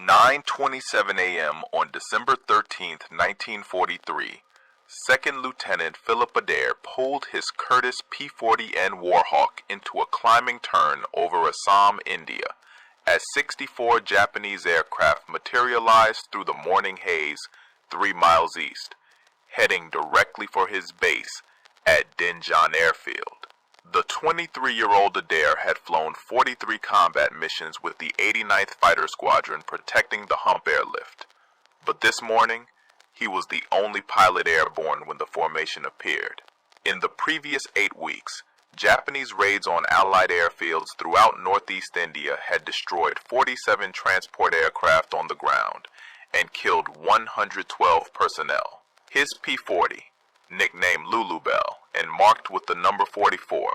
9:27 a.m. on December 13, 1943, Second Lieutenant Philip Adair pulled his Curtiss P-40 and Warhawk into a climbing turn over Assam, India, as 64 Japanese aircraft materialized through the morning haze 3 miles east, heading directly for his base at Dinjan Airfield. The 23-year-old Adair had flown 43 combat missions with the 89th Fighter Squadron protecting the Hump airlift. But this morning, he was the only pilot airborne when the formation appeared. In the previous 8 weeks, Japanese raids on Allied airfields throughout northeast India had destroyed 47 transport aircraft on the ground and killed 112 personnel. His P-40, nicknamed Lulu Bell and marked with the number 44,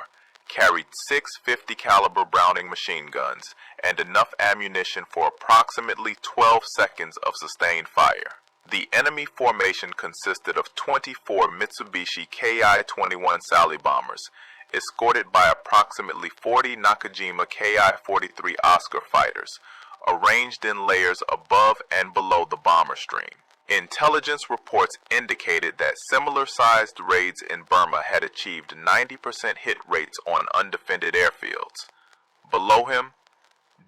carried 6 50 caliber Browning machine guns and enough ammunition for approximately 12 seconds of sustained fire. The enemy formation consisted of 24 Mitsubishi Ki-21 Sally bombers, escorted by approximately 40 Nakajima Ki-43 Oscar fighters, arranged in layers above and below the bomber stream. Intelligence reports indicated that similar-sized raids in Burma had achieved 90% hit rates on undefended airfields. Below him,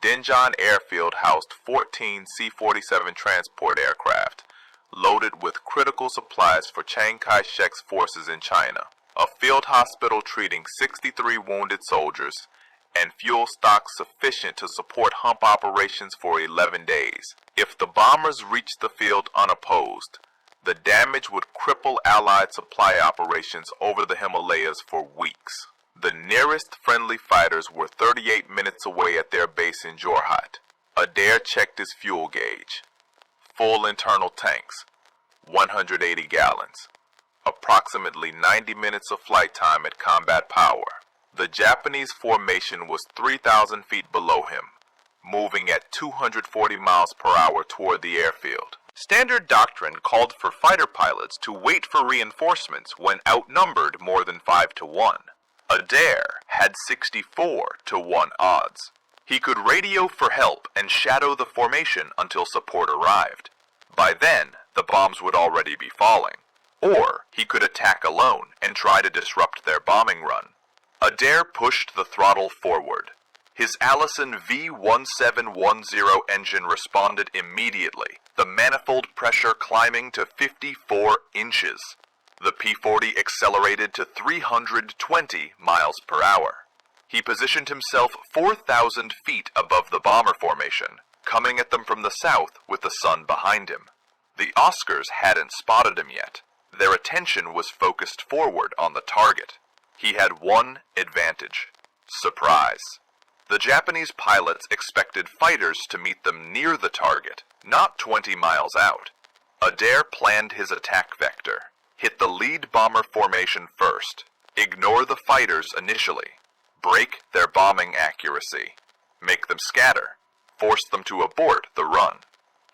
Dinjan Airfield housed 14 C-47 transport aircraft, loaded with critical supplies for Chiang Kai-shek's forces in China, a field hospital treating 63 wounded soldiers, and fuel stocks sufficient to support hump operations for 11 days. If the bombers reached the field unopposed, the damage would cripple Allied supply operations over the Himalayas for weeks. The nearest friendly fighters were 38 minutes away at their base in Jorhat. Adair checked his fuel gauge. Full internal tanks, 180 gallons. Approximately 90 minutes of flight time at combat power. The Japanese formation was 3,000 feet below him, moving at 240 miles per hour toward the airfield. Standard doctrine called for fighter pilots to wait for reinforcements when outnumbered more than 5 to 1. Adair had 64 to 1 odds. He could radio for help and shadow the formation until support arrived. By then, the bombs would already be falling. Or he could attack alone and try to disrupt their bombing run. Adair pushed the throttle forward. His Allison V1710 engine responded immediately, the manifold pressure climbing to 54 inches. The P-40 accelerated to 320 miles per hour. He positioned himself 4,000 feet above the bomber formation, coming at them from the south with the sun behind him. The Oscars hadn't spotted him yet. Their attention was focused forward on the target. He had one advantage: surprise. The Japanese pilots expected fighters to meet them near the target, not 20 miles out. Adair planned his attack vector. Hit the lead bomber formation first. Ignore the fighters initially. Break their bombing accuracy. Make them scatter. Force them to abort the run.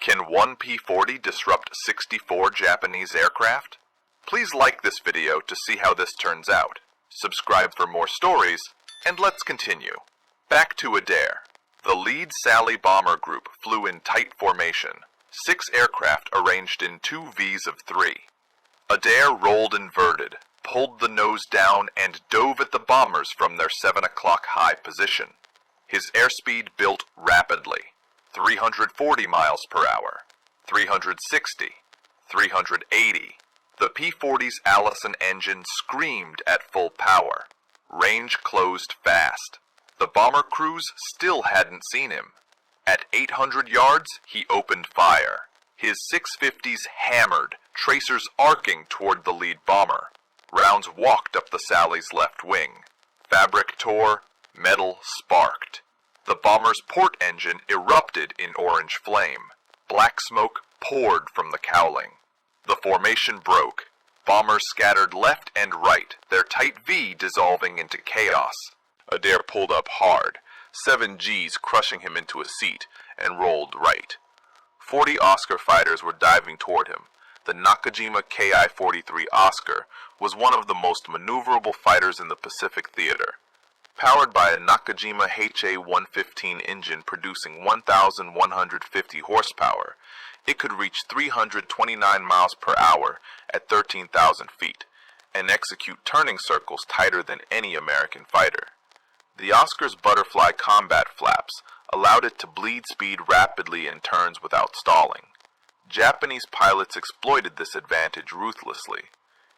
Can one P-40 disrupt 64 Japanese aircraft? Please like this video to see how this turns out. Subscribe for more stories, and let's continue. Back to Adair. The lead Sally bomber group flew in tight formation, 6 aircraft arranged in 2 Vs of 3. Adair rolled inverted, pulled the nose down, and dove at the bombers from their 7 o'clock high position. His airspeed built rapidly, 340 miles per hour, 360, 380. The P-40's Allison engine screamed at full power. Range closed fast. The bomber crews still hadn't seen him. At 800 yards, he opened fire. His 650s hammered, tracers arcing toward the lead bomber. Rounds walked up the Sally's left wing. Fabric tore, metal sparked. The bomber's port engine erupted in orange flame. Black smoke poured from the cowling. The formation broke. Bombers scattered left and right, their tight V dissolving into chaos. Adair pulled up hard, 7 Gs crushing him into a seat, and rolled right. 40 Oscar fighters were diving toward him. The Nakajima Ki-43 Oscar was one of the most maneuverable fighters in the Pacific theater. Powered by a Nakajima HA-115 engine producing 1,150 horsepower, it could reach 329 miles per hour at 13,000 feet and execute turning circles tighter than any American fighter. The Oscar's butterfly combat flaps allowed it to bleed speed rapidly in turns without stalling. Japanese pilots exploited this advantage ruthlessly.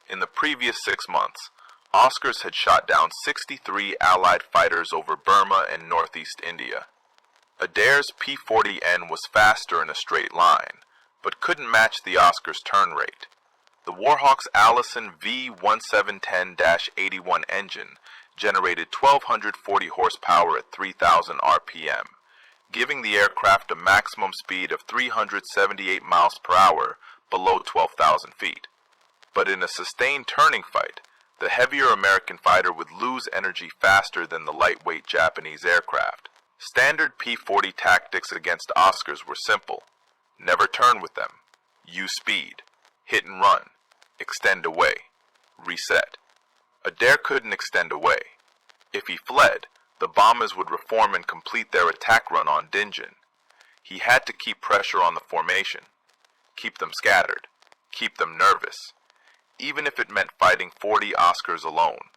In the previous 6 months, Oscars had shot down 63 Allied fighters over Burma and northeast India. Adair's P-40N was faster in a straight line, but couldn't match the Oscar's turn rate. The Warhawk's Allison V1710-81 engine generated 1,240 horsepower at 3,000 RPM, giving the aircraft a maximum speed of 378 miles per hour below 12,000 feet. But in a sustained turning fight, the heavier American fighter would lose energy faster than the lightweight Japanese aircraft. Standard P-40 tactics against Oscars were simple. Never turn with them. Use speed. Hit and run. Extend away. Reset. Adair couldn't extend away. If he fled, the bombers would reform and complete their attack run on Dinjan. He had to keep pressure on the formation. Keep them scattered. Keep them nervous. Even if it meant fighting 40 Oscars alone.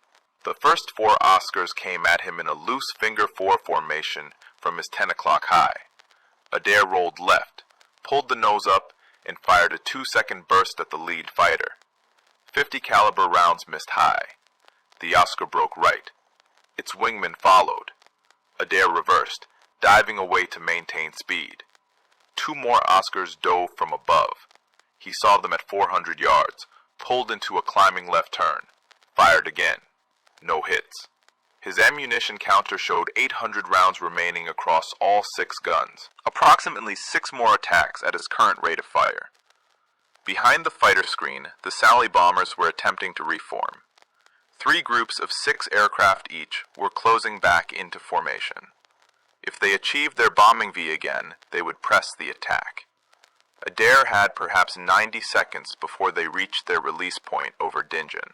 The first 4 Oscars came at him in a loose finger 4 formation from his 10 o'clock high. Adair rolled left, pulled the nose up, and fired a 2-second burst at the lead fighter. 50 caliber rounds missed high. The Oscar broke right. Its wingman followed. Adair reversed, diving away to maintain speed. 2 more Oscars dove from above. He saw them at 400 yards, pulled into a climbing left turn, fired again. No hits. His ammunition counter showed 800 rounds remaining across all 6 guns, approximately 6 more attacks at his current rate of fire. Behind the fighter screen, the Sally bombers were attempting to reform. 3 groups of 6 aircraft each were closing back into formation. If they achieved their bombing V again, they would press the attack. Adair had perhaps 90 seconds before they reached their release point over Dinjan.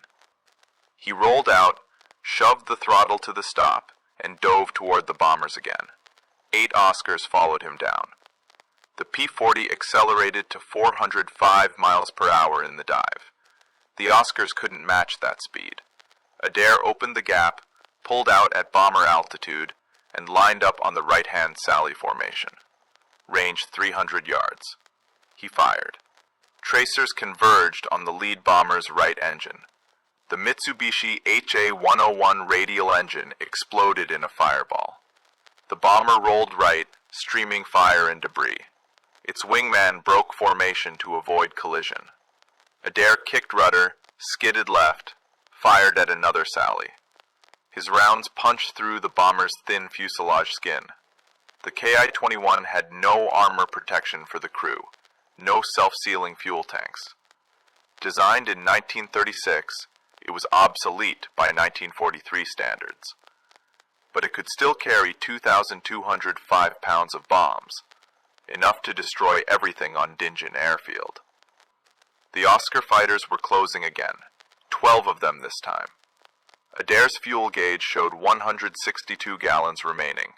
He rolled out, shoved the throttle to the stop, and dove toward the bombers again. 8 Oscars followed him down. The P-40 accelerated to 405 miles per hour in the dive. The Oscars couldn't match that speed. Adair opened the gap, pulled out at bomber altitude, and lined up on the right-hand Sally formation. Range 300 yards. He fired. Tracers converged on the lead bomber's right engine. The Mitsubishi HA-101 radial engine exploded in a fireball. The bomber rolled right, streaming fire and debris. Its wingman broke formation to avoid collision. Adair kicked rudder, skidded left, fired at another Sally. His rounds punched through the bomber's thin fuselage skin. The Ki-21 had no armor protection for the crew, no self-sealing fuel tanks. Designed in 1936, it was obsolete by 1943 standards. But it could still carry 2,205 pounds of bombs, enough to destroy everything on Dinjan Airfield. The Oscar fighters were closing again, 12 of them this time. Adair's fuel gauge showed 162 gallons remaining.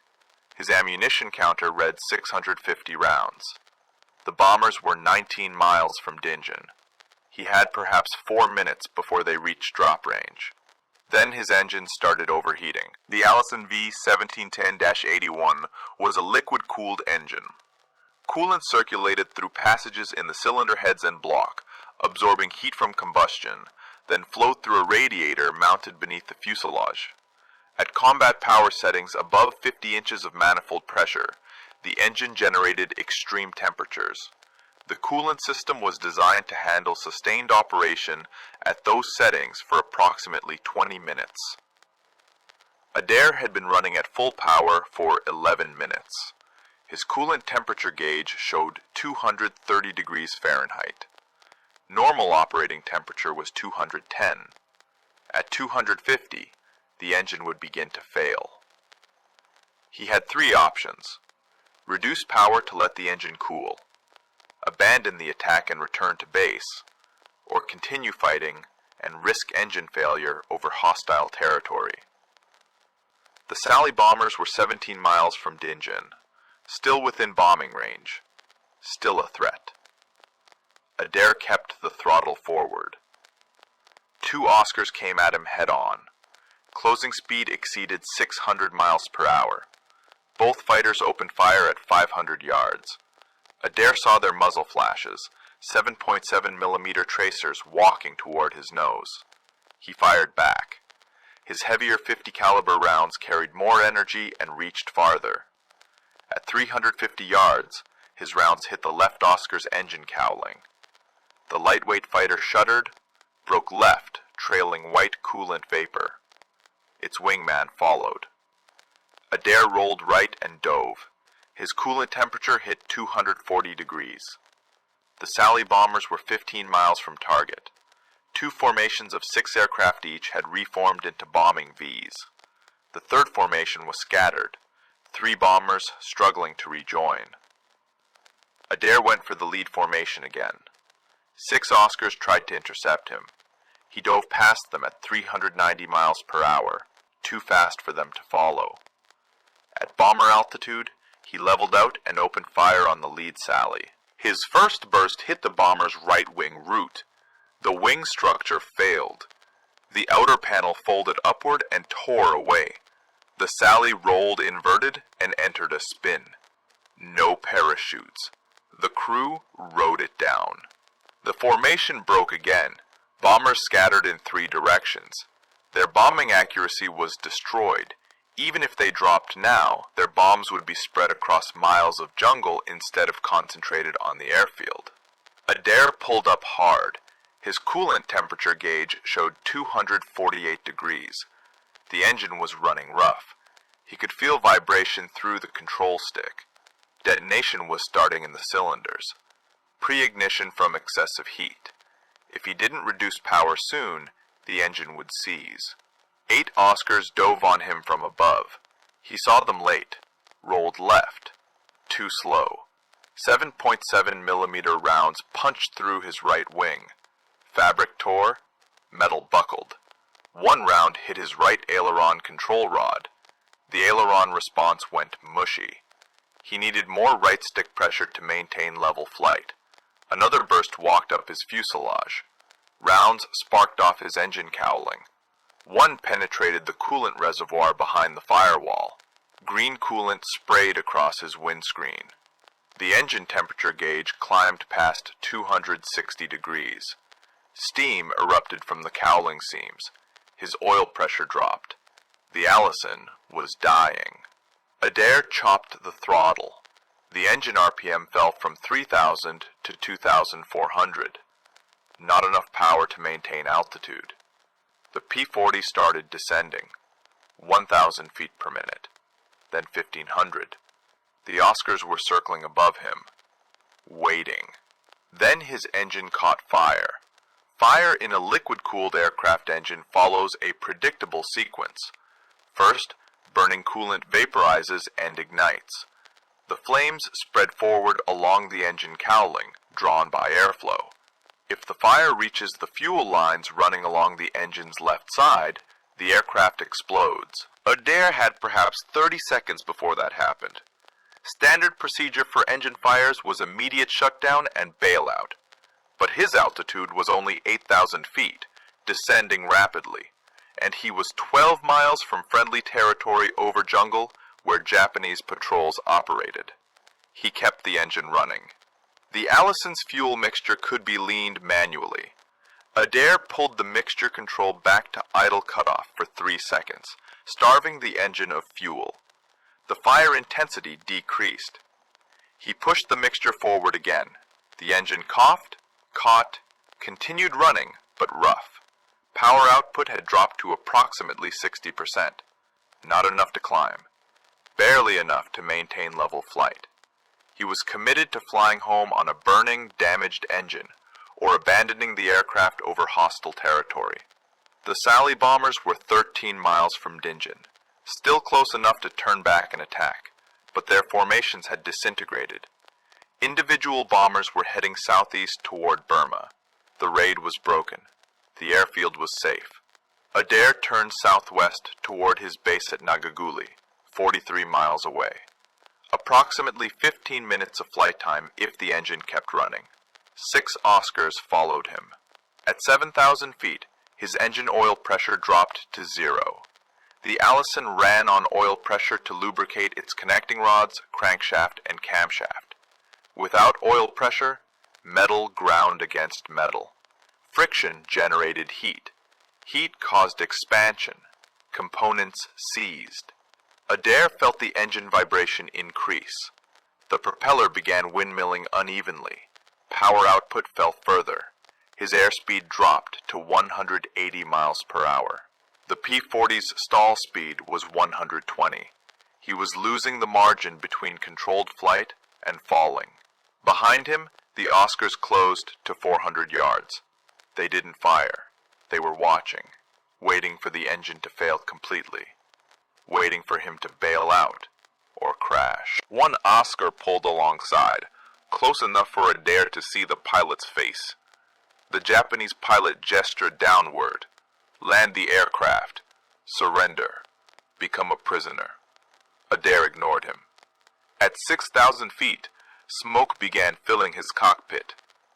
His ammunition counter read 650 rounds. The bombers were 19 miles from Dinjan. He had perhaps 4 minutes before they reached drop range. Then his engine started overheating. The Allison V1710-81 was a liquid-cooled engine. Coolant circulated through passages in the cylinder heads and block, absorbing heat from combustion, then flowed through a radiator mounted beneath the fuselage. At combat power settings above 50 inches of manifold pressure, the engine generated extreme temperatures. The coolant system was designed to handle sustained operation at those settings for approximately 20 minutes. Adair had been running at full power for 11 minutes. His coolant temperature gauge showed 230 degrees Fahrenheit. Normal operating temperature was 210. At 250, the engine would begin to fail. He had 3 options. Reduce power to let the engine cool, abandon the attack and return to base, or continue fighting and risk engine failure over hostile territory. The Sally bombers were 17 miles from Dinjan, still within bombing range, still a threat. Adair kept the throttle forward. 2 Oscars came at him head-on. Closing speed exceeded 600 miles per hour. Both fighters opened fire at 500 yards. Adair saw their muzzle flashes, 7.7mm tracers walking toward his nose. He fired back. His heavier .50 caliber rounds carried more energy and reached farther. At 350 yards, his rounds hit the left Oscar's engine cowling. The lightweight fighter shuddered, broke left, trailing white coolant vapor. Its wingman followed. Adair rolled right and dove. His coolant temperature hit 240 degrees. The Sally bombers were 15 miles from target. 2 formations of 6 aircraft each had reformed into bombing Vs. The third formation was scattered, 3 bombers struggling to rejoin. Adair went for the lead formation again. 6 Oscars tried to intercept him. He dove past them at 390 miles per hour, too fast for them to follow. At bomber altitude, he leveled out and opened fire on the lead Sally. His first burst hit the bomber's right wing root. The wing structure failed. The outer panel folded upward and tore away. The Sally rolled inverted and entered a spin. No parachutes. The crew rode it down. The formation broke again. Bombers scattered in 3 directions. Their bombing accuracy was destroyed. Even if they dropped now, their bombs would be spread across miles of jungle instead of concentrated on the airfield. Adair pulled up hard. His coolant temperature gauge showed 248 degrees. The engine was running rough. He could feel vibration through the control stick. Detonation was starting in the cylinders. Pre-ignition from excessive heat. If he didn't reduce power soon, the engine would seize. 8 Oscars dove on him from above. He saw them late, rolled left, too slow. 7.7mm rounds punched through his right wing. Fabric tore, metal buckled. 1 round hit his right aileron control rod. The aileron response went mushy. He needed more right stick pressure to maintain level flight. Another burst walked up his fuselage. Rounds sparked off his engine cowling. 1 penetrated the coolant reservoir behind the firewall. Green coolant sprayed across his windscreen. The engine temperature gauge climbed past 260 degrees. Steam erupted from the cowling seams. His oil pressure dropped. The Allison was dying. Adair chopped the throttle. The engine RPM fell from 3,000 to 2,400. Not enough power to maintain altitude. The P-40 started descending, 1,000 feet per minute, then 1,500. The Oscars were circling above him, waiting. Then his engine caught fire. Fire in a liquid-cooled aircraft engine follows a predictable sequence. First, burning coolant vaporizes and ignites. The flames spread forward along the engine cowling, drawn by airflow. If the fire reaches the fuel lines running along the engine's left side, the aircraft explodes. Adair had perhaps 30 seconds before that happened. Standard procedure for engine fires was immediate shutdown and bailout. But his altitude was only 8,000 feet, descending rapidly, and he was 12 miles from friendly territory over jungle where Japanese patrols operated. He kept the engine running. The Allison's fuel mixture could be leaned manually. Adair pulled the mixture control back to idle cutoff for 3 seconds, starving the engine of fuel. The fire intensity decreased. He pushed the mixture forward again. The engine coughed, caught, continued running, but rough. Power output had dropped to approximately 60%. Not enough to climb. Barely enough to maintain level flight. He was committed to flying home on a burning, damaged engine, or abandoning the aircraft over hostile territory. The Sally bombers were 13 miles from Dinjan, still close enough to turn back and attack, but their formations had disintegrated. Individual bombers were heading southeast toward Burma. The raid was broken. The airfield was safe. Adair turned southwest toward his base at Nagaguli, 43 miles away. Approximately 15 minutes of flight time if the engine kept running. 6 Oscars followed him. At 7,000 feet, his engine oil pressure dropped to 0. The Allison ran on oil pressure to lubricate its connecting rods, crankshaft, and camshaft. Without oil pressure, metal ground against metal. Friction generated heat. Heat caused expansion. Components seized. Adair felt the engine vibration increase. The propeller began windmilling unevenly. Power output fell further. His airspeed dropped to 180 miles per hour. The P-40's stall speed was 120. He was losing the margin between controlled flight and falling. Behind him, the Oscars closed to 400 yards. They didn't fire. They were watching, waiting for the engine to fail completely, waiting for him to bail out or crash. One Oscar pulled alongside, close enough for Adair to see the pilot's face. The Japanese pilot gestured downward. Land the aircraft. Surrender. Become a prisoner. Adair ignored him. At 6,000 feet, smoke began filling his cockpit.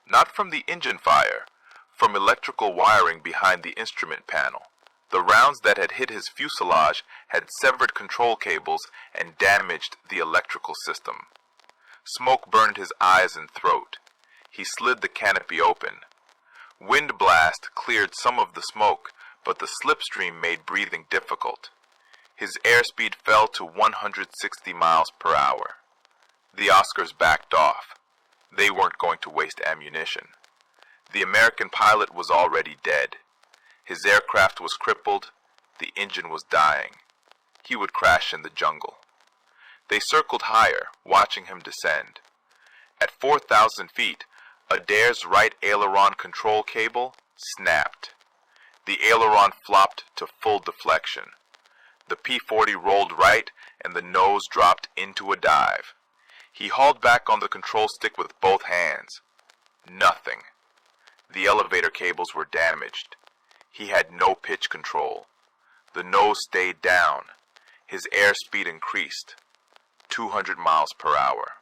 Not from the engine fire, from electrical wiring behind the instrument panel. The rounds that had hit his fuselage had severed control cables and damaged the electrical system. Smoke burned his eyes and throat. He slid the canopy open. Wind blast cleared some of the smoke, but the slipstream made breathing difficult. His airspeed fell to 160 miles per hour. The Oscars backed off. They weren't going to waste ammunition. The American pilot was already dead. His aircraft was crippled. The engine was dying. He would crash in the jungle. They circled higher, watching him descend. At 4,000 feet, Adair's right aileron control cable snapped. The aileron flopped to full deflection. The P-40 rolled right, and the nose dropped into a dive. He hauled back on the control stick with both hands. Nothing. The elevator cables were damaged. He had no pitch control. The nose stayed down. His airspeed increased. 200 miles per hour.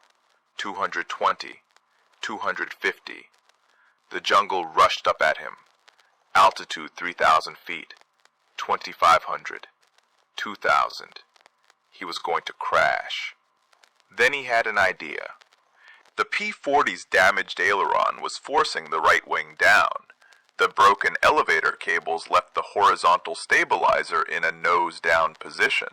220. 250. The jungle rushed up at him. Altitude 3,000 feet. 2,500. 2,000. He was going to crash. Then he had an idea. The P-40's damaged aileron was forcing the right wing down. The broken elevator cables left the horizontal stabilizer in a nose-down position.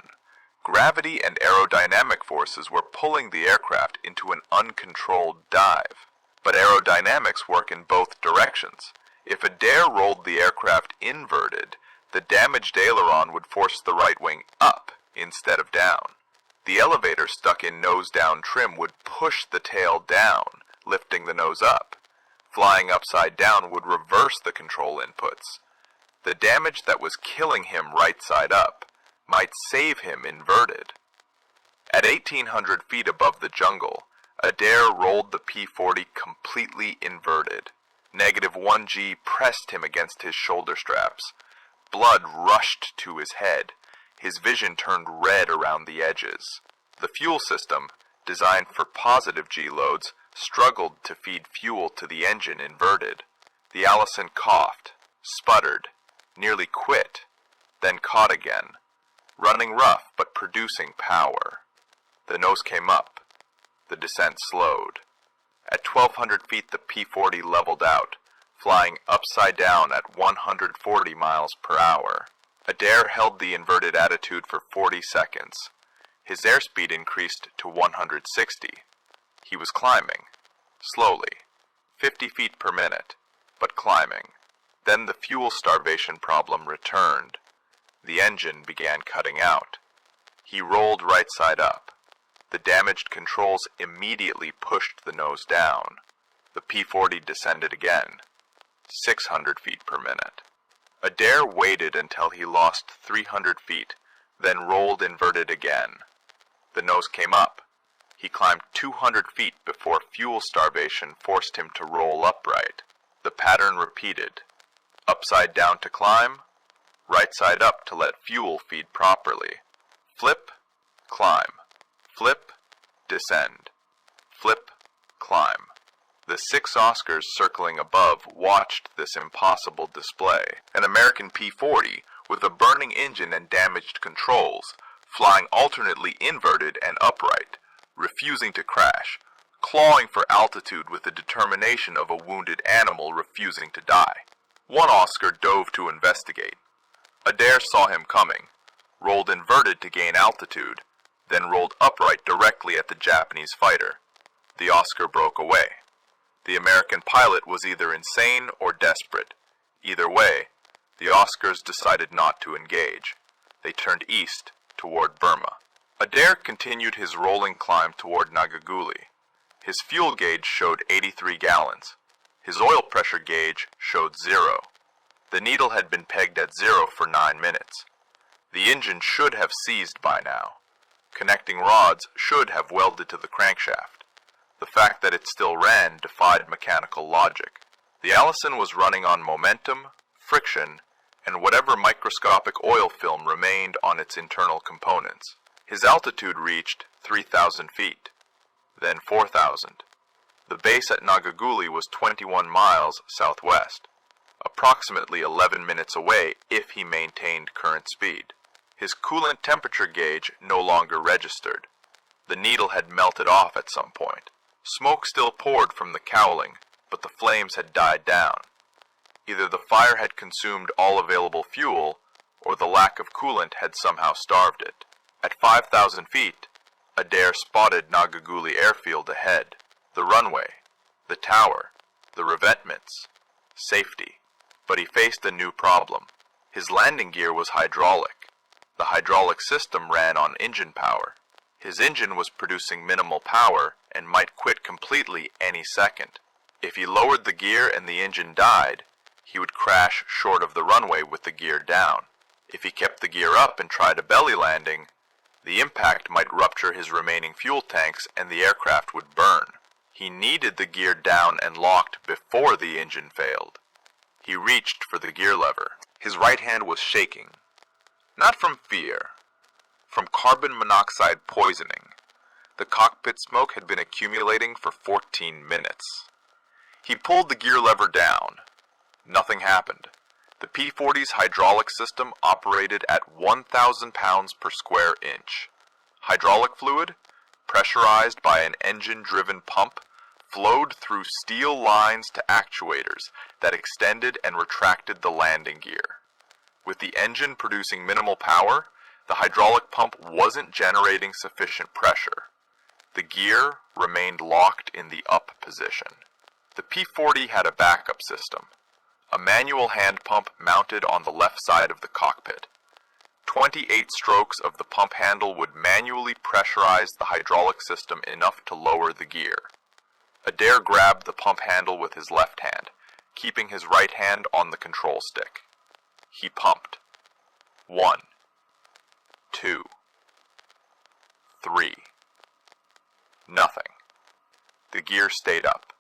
Gravity and aerodynamic forces were pulling the aircraft into an uncontrolled dive. But aerodynamics work in both directions. If Adair rolled the aircraft inverted, the damaged aileron would force the right wing up instead of down. The elevator stuck in nose-down trim would push the tail down, lifting the nose up. Flying upside down would reverse the control inputs. The damage that was killing him right side up might save him inverted. At 1,800 feet above the jungle, Adair rolled the P-40 completely inverted. -1 G pressed him against his shoulder straps. Blood rushed to his head. His vision turned red around the edges. The fuel system, designed for positive G loads, struggled to feed fuel to the engine inverted. The Allison coughed, sputtered, nearly quit, then caught again, running rough but producing power. The nose came up. The descent slowed. At 1,200 feet the P-40 leveled out, flying upside down at 140 miles per hour. Adair held the inverted attitude for 40 seconds. His airspeed increased to 160. He was climbing, slowly, 50 feet per minute, but climbing. Then the fuel starvation problem returned. The engine began cutting out. He rolled right side up. The damaged controls immediately pushed the nose down. The P-40 descended again, 600 feet per minute. Adair waited until he lost 300 feet, then rolled inverted again. The nose came up. He climbed 200 feet before fuel starvation forced him to roll upright. The pattern repeated. Upside down to climb, right side up to let fuel feed properly. Flip, climb. Flip, descend. Flip, climb. The 6 Oscars circling above watched this impossible display. An American P-40 with a burning engine and damaged controls, flying alternately inverted and upright, refusing to crash, clawing for altitude with the determination of a wounded animal refusing to die. One Oscar dove to investigate. Adair saw him coming, rolled inverted to gain altitude, then rolled upright directly at the Japanese fighter. The Oscar broke away. The American pilot was either insane or desperate. Either way, the Oscars decided not to engage. They turned east toward Burma. Adair continued his rolling climb toward Nagaguli. His fuel gauge showed 83 gallons. His oil pressure gauge showed 0. The needle had been pegged at 0 for 9 minutes. The engine should have seized by now. Connecting rods should have welded to the crankshaft. The fact that it still ran defied mechanical logic. The Allison was running on momentum, friction, and whatever microscopic oil film remained on its internal components. His altitude reached 3,000 feet, then 4,000. The base at Nagaguli was 21 miles southwest, approximately 11 minutes away if he maintained current speed. His coolant temperature gauge no longer registered. The needle had melted off at some point. Smoke still poured from the cowling, but the flames had died down. Either the fire had consumed all available fuel, or the lack of coolant had somehow starved it. At 5,000 feet, Adair spotted Nagaguli airfield ahead, the runway, the tower, the revetments, safety. But he faced a new problem. His landing gear was hydraulic. The hydraulic system ran on engine power. His engine was producing minimal power and might quit completely any second. If he lowered the gear and the engine died, he would crash short of the runway with the gear down. If he kept the gear up and tried a belly landing, the impact might rupture his remaining fuel tanks and the aircraft would burn. He needed the gear down and locked before the engine failed. He reached for the gear lever. His right hand was shaking. Not from fear. From carbon monoxide poisoning. The cockpit smoke had been accumulating for 14 minutes. He pulled the gear lever down. Nothing happened. The P-40's hydraulic system operated at 1,000 pounds per square inch. Hydraulic fluid, pressurized by an engine-driven pump, flowed through steel lines to actuators that extended and retracted the landing gear. With the engine producing minimal power, the hydraulic pump wasn't generating sufficient pressure. The gear remained locked in the up position. The P-40 had a backup system, a manual hand pump mounted on the left side of the cockpit. 28 strokes of the pump handle would manually pressurize the hydraulic system enough to lower the gear. Adair grabbed the pump handle with his left hand, keeping his right hand on the control stick. He pumped. 1, 2, 3. Nothing. The gear stayed up.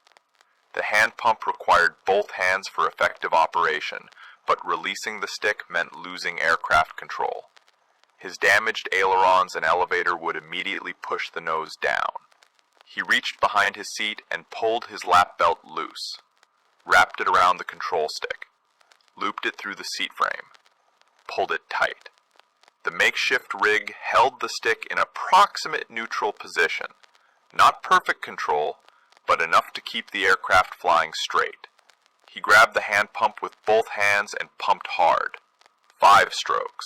The hand pump required both hands for effective operation, but releasing the stick meant losing aircraft control. His damaged ailerons and elevator would immediately push the nose down. He reached behind his seat and pulled his lap belt loose, wrapped it around the control stick, looped it through the seat frame, pulled it tight. The makeshift rig held the stick in approximate neutral position, not perfect control, but enough to keep the aircraft flying straight. He grabbed the hand pump with both hands and pumped hard. 5 strokes.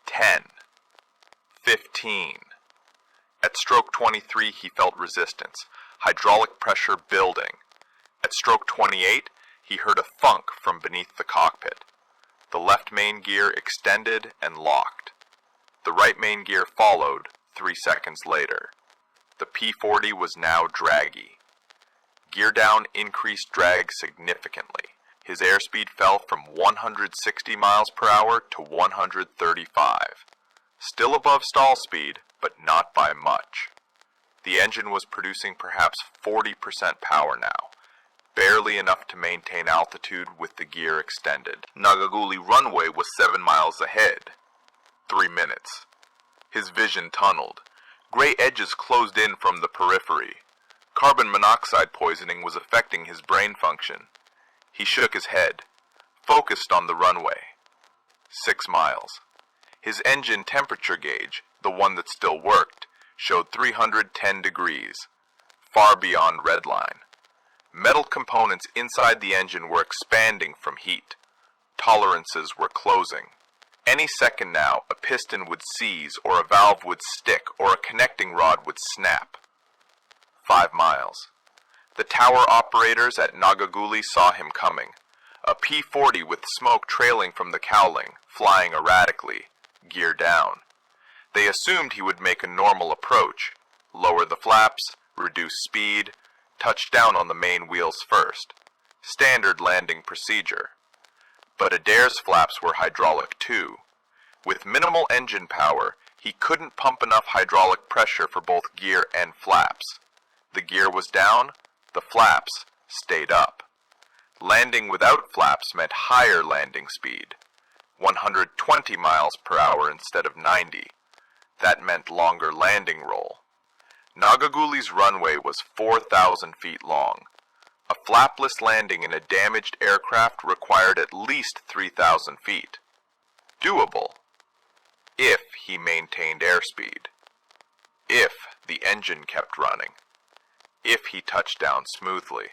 10. 15. At stroke 23, he felt resistance, hydraulic pressure building. At stroke 28, he heard a thunk from beneath the cockpit. The left main gear extended and locked. The right main gear followed 3 seconds later. The P-40 was now draggy. Gear down increased drag significantly. His airspeed fell from 160 miles per hour to 135. Still above stall speed, but not by much. The engine was producing perhaps 40% power now, barely enough to maintain altitude with the gear extended. Nagaguli runway was 7 miles ahead. 3 minutes. His vision tunneled. Gray edges closed in from the periphery. Carbon monoxide poisoning was affecting his brain function. He shook his head, focused on the runway. 6 miles. His engine temperature gauge, the one that still worked, showed 310 degrees, far beyond redline. Metal components inside the engine were expanding from heat. Tolerances were closing. Any second now, a piston would seize, or a valve would stick, or a connecting rod would snap. 5 miles. The tower operators at Nagaguli saw him coming. A P-40 with smoke trailing from the cowling, flying erratically, gear down. They assumed he would make a normal approach, lower the flaps, reduce speed, touch down on the main wheels first. Standard landing procedure. But Adair's flaps were hydraulic too. With minimal engine power, he couldn't pump enough hydraulic pressure for both gear and flaps. The gear was down, the flaps stayed up. Landing without flaps meant higher landing speed, 120 miles per hour instead of 90. That meant longer landing roll. Nagaguli's runway was 4,000 feet long. A flapless landing in a damaged aircraft required at least 3,000 feet. Doable, if he maintained airspeed, if the engine kept running, if he touched down smoothly.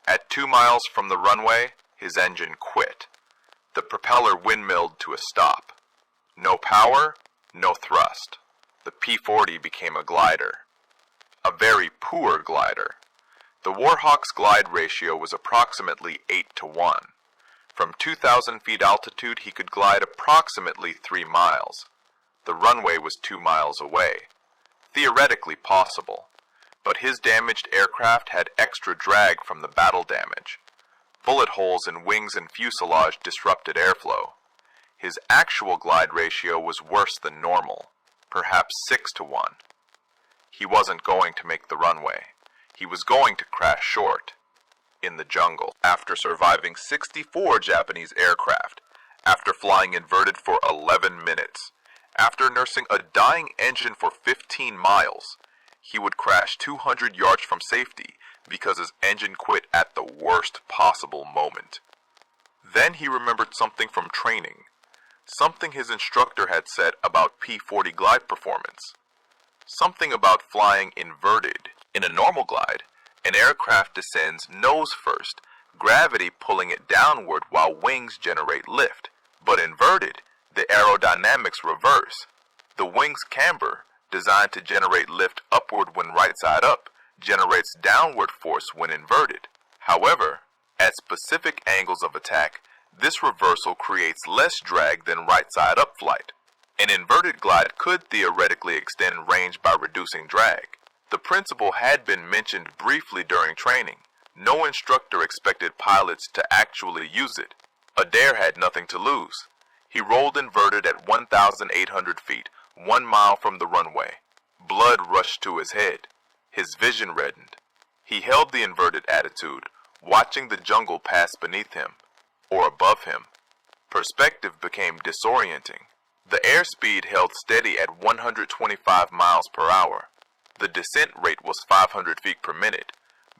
At 2 miles from the runway, his engine quit. The propeller windmilled to a stop. No power, no thrust. The P-40 became a glider. A very poor glider. The Warhawk's glide ratio was approximately 8-to-1. From 2,000 feet altitude, he could glide approximately 3 miles. The runway was 2 miles away. Theoretically possible. But his damaged aircraft had extra drag from the battle damage. Bullet holes in wings and fuselage disrupted airflow. His actual glide ratio was worse than normal, perhaps 6-to-1. He wasn't going to make the runway. He was going to crash short, in the jungle. After surviving 64 Japanese aircraft, after flying inverted for 11 minutes, after nursing a dying engine for 15 miles, he would crash 200 yards from safety because his engine quit at the worst possible moment. Then he remembered something from training, something his instructor had said about P-40 glide performance, something about flying inverted. In a normal glide, an aircraft descends nose first, gravity pulling it downward while wings generate lift. But inverted, the aerodynamics reverse. The wings camber, designed to generate lift upward when right side up, generates downward force when inverted. However, at specific angles of attack, this reversal creates less drag than right side up flight. An inverted glide could theoretically extend range by reducing drag. The principle had been mentioned briefly during training. No instructor expected pilots to actually use it. Adair had nothing to lose. He rolled inverted at 1,800 feet, 1 mile from the runway. Blood rushed to his head. His vision reddened. He held the inverted attitude, watching the jungle pass beneath him, or above him. Perspective became disorienting. The airspeed held steady at 125 miles per hour. The descent rate was 500 feet per minute,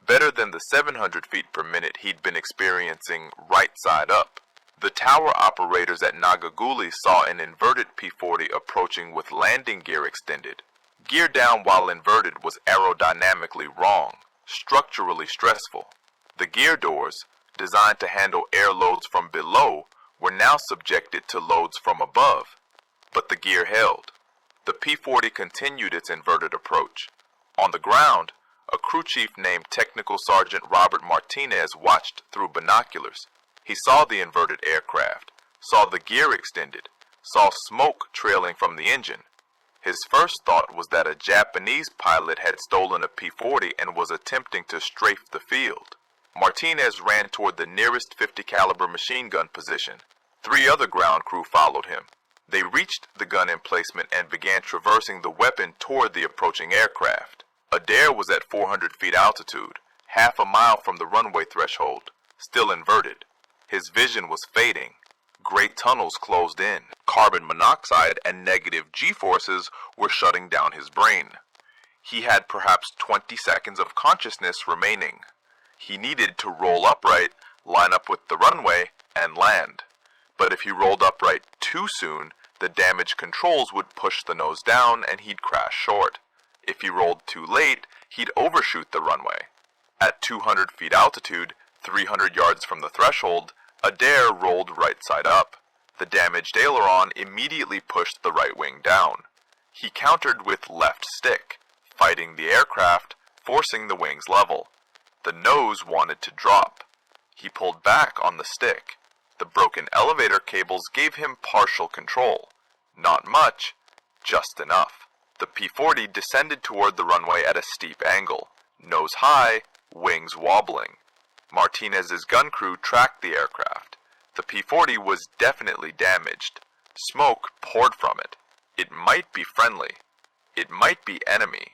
better than the 700 feet per minute he'd been experiencing right side up. The tower operators at Nagaguli saw an inverted P-40 approaching with landing gear extended. Gear down while inverted was aerodynamically wrong, structurally stressful. The gear doors, designed to handle air loads from below, were now subjected to loads from above. But the gear held. The P-40 continued its inverted approach. On the ground, a crew chief named Technical Sergeant Robert Martinez watched through binoculars. He saw the inverted aircraft, saw the gear extended, saw smoke trailing from the engine. His first thought was that a Japanese pilot had stolen a P-40 and was attempting to strafe the field. Martinez ran toward the nearest .50 caliber machine gun position. 3 other ground crew followed him. They reached the gun emplacement and began traversing the weapon toward the approaching aircraft. Adair was at 400 feet altitude, half a mile from the runway threshold, still inverted. His vision was fading. Great tunnels closed in. Carbon monoxide and negative G-forces were shutting down his brain. He had perhaps 20 seconds of consciousness remaining. He needed to roll upright, line up with the runway, and land. But if he rolled upright too soon, the damage controls would push the nose down and he'd crash short. If he rolled too late, he'd overshoot the runway. At 200 feet altitude, 300 yards from the threshold, Adair rolled right side up. The damaged aileron immediately pushed the right wing down. He countered with left stick, fighting the aircraft, forcing the wings level. The nose wanted to drop. He pulled back on the stick. The broken elevator cables gave him partial control. Not much, just enough. The P-40 descended toward the runway at a steep angle, nose high, wings wobbling. Martinez's gun crew tracked the aircraft. The P-40 was definitely damaged. Smoke poured from it. It might be friendly. It might be enemy.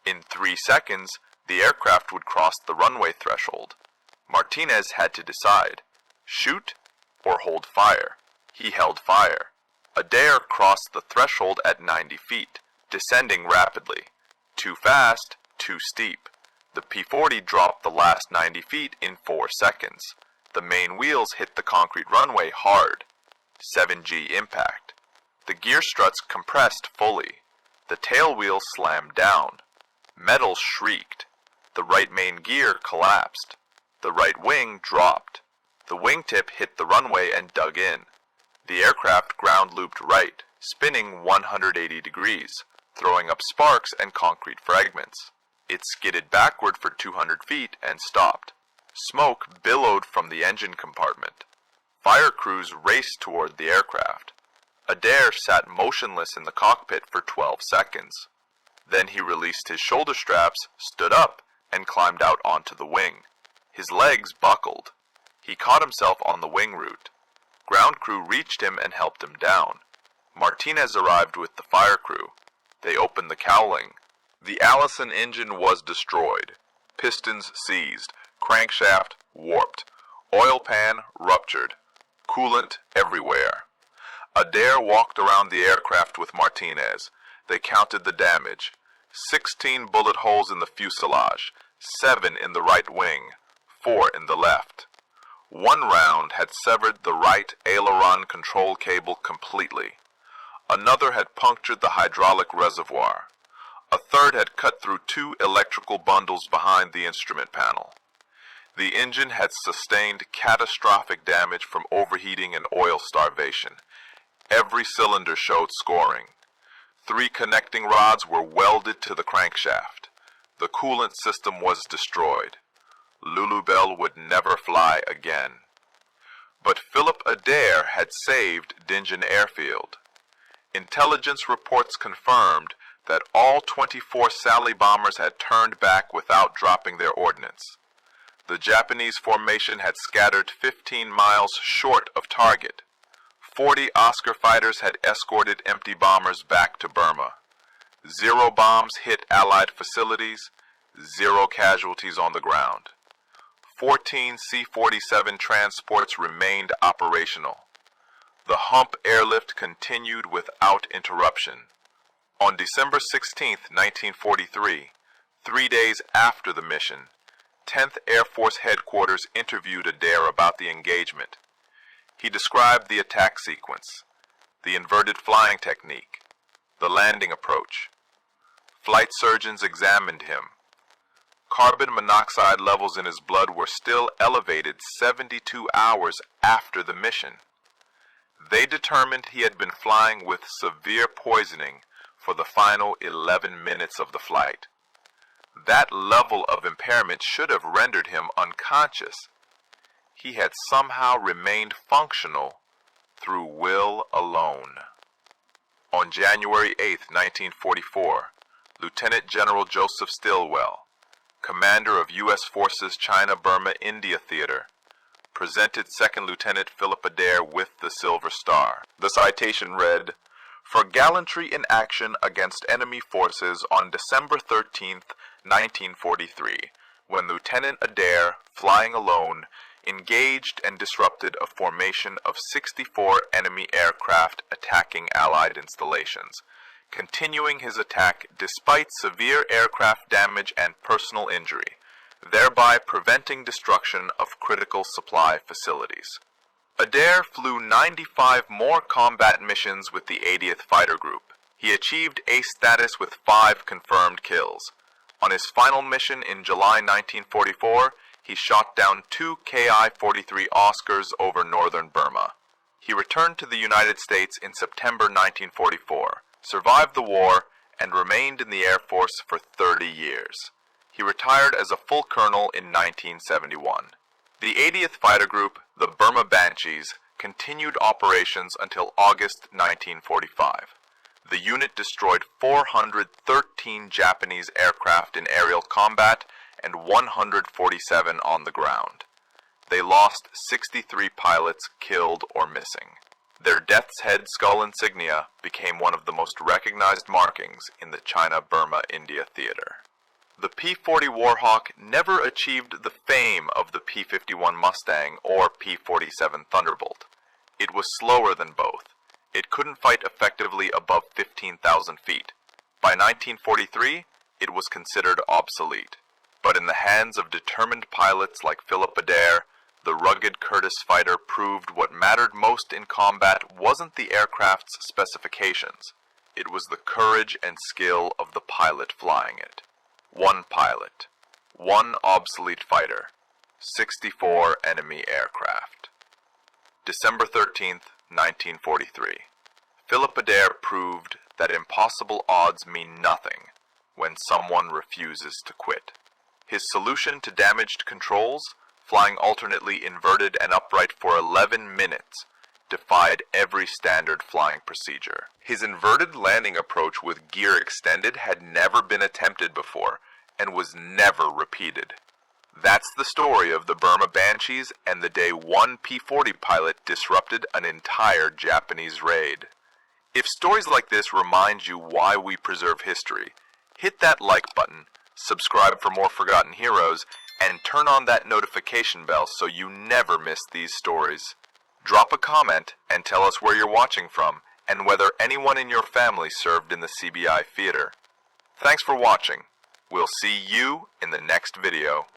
In 3 seconds, the aircraft would cross the runway threshold. Martinez had to decide, shoot or hold fire. He held fire. Adair crossed the threshold at 90 feet, descending rapidly. Too fast, too steep. The P-40 dropped the last 90 feet in 4 seconds. The main wheels hit the concrete runway hard. 7G impact. The gear struts compressed fully. The tail wheel slammed down. Metal shrieked. The right main gear collapsed. The right wing dropped. The wingtip hit the runway and dug in. The aircraft ground looped right, spinning 180 degrees, throwing up sparks and concrete fragments. It skidded backward for 200 feet and stopped. Smoke billowed from the engine compartment. Fire crews raced toward the aircraft. Adair sat motionless in the cockpit for 12 seconds. Then he released his shoulder straps, stood up, and climbed out onto the wing. His legs buckled. He caught himself on the wing root. Ground crew reached him and helped him down. Martinez arrived with the fire crew. They opened the cowling. The Allison engine was destroyed. Pistons seized. Crankshaft warped. Oil pan ruptured. Coolant everywhere. Adair walked around the aircraft with Martinez. They counted the damage. 16 bullet holes in the fuselage, 7 in the right wing, 4 in the left. 1 round had severed the right aileron control cable completely. Another had punctured the hydraulic reservoir. A third had cut through 2 electrical bundles behind the instrument panel. The engine had sustained catastrophic damage from overheating and oil starvation. Every cylinder showed scoring. 3 connecting rods were welded to the crankshaft. The coolant system was destroyed. Lulubelle would never fly again. But Philip Adair had saved Dingen Airfield. Intelligence reports confirmed that all 24 Sally bombers had turned back without dropping their ordnance. The Japanese formation had scattered 15 miles short of target. 40 Oscar fighters had escorted empty bombers back to Burma. 0 bombs hit Allied facilities, 0 casualties on the ground. 14 C-47 transports remained operational. The hump airlift continued without interruption. On December 16, 1943, 3 days after the mission, 10th Air Force Headquarters interviewed Adair about the engagement. He described the attack sequence, the inverted flying technique, the landing approach. Flight surgeons examined him. Carbon monoxide levels in his blood were still elevated 72 hours after the mission. They determined he had been flying with severe poisoning for the final 11 minutes of the flight. That level of impairment should have rendered him unconscious. He had somehow remained functional through will alone. On January 8, 1944, Lieutenant General Joseph Stilwell, commander of U.S. Forces China-Burma-India Theater, presented Second Lieutenant Philip Adair with the Silver Star. The citation read, "For gallantry in action against enemy forces on December 13, 1943, when Lieutenant Adair, flying alone, engaged and disrupted a formation of 64 enemy aircraft attacking Allied installations, continuing his attack despite severe aircraft damage and personal injury, thereby preventing destruction of critical supply facilities. Adair flew 95 more combat missions with the 80th Fighter Group. He achieved ace status with 5 confirmed kills. On his final mission in July 1944, he shot down 2 Ki-43 Oscars over northern Burma. He returned to the United States in September 1944, survived the war, and remained in the Air Force for 30 years. He retired as a full colonel in 1971. The 80th Fighter Group, the Burma Banshees, continued operations until August 1945. The unit destroyed 413 Japanese aircraft in aerial combat and 147 on the ground. They lost 63 pilots killed or missing. Their death's head skull insignia became one of the most recognized markings in the China-Burma-India theater. The P-40 Warhawk never achieved the fame of the P-51 Mustang or P-47 Thunderbolt. It was slower than both. It couldn't fight effectively above 15,000 feet. By 1943, it was considered obsolete. But in the hands of determined pilots like Philip Adair, the rugged Curtiss fighter proved what mattered most in combat wasn't the aircraft's specifications. It was the courage and skill of the pilot flying it. 1 pilot, 1 obsolete fighter, 64 enemy aircraft. December 13th, 1943. Philip Adair proved that impossible odds mean nothing when someone refuses to quit. His solution to damaged controls, flying alternately inverted and upright for 11 minutes, defied every standard flying procedure. His inverted landing approach with gear extended had never been attempted before and was never repeated. That's the story of the Burma Banshees and the day 1 P-40 pilot disrupted an entire Japanese raid. If stories like this remind you why we preserve history, hit that like button, subscribe for more forgotten heroes, and turn on that notification bell so you never miss these stories. Drop a comment and tell us where you're watching from and whether anyone in your family served in the CBI theater. Thanks for watching. We'll see you in the next video.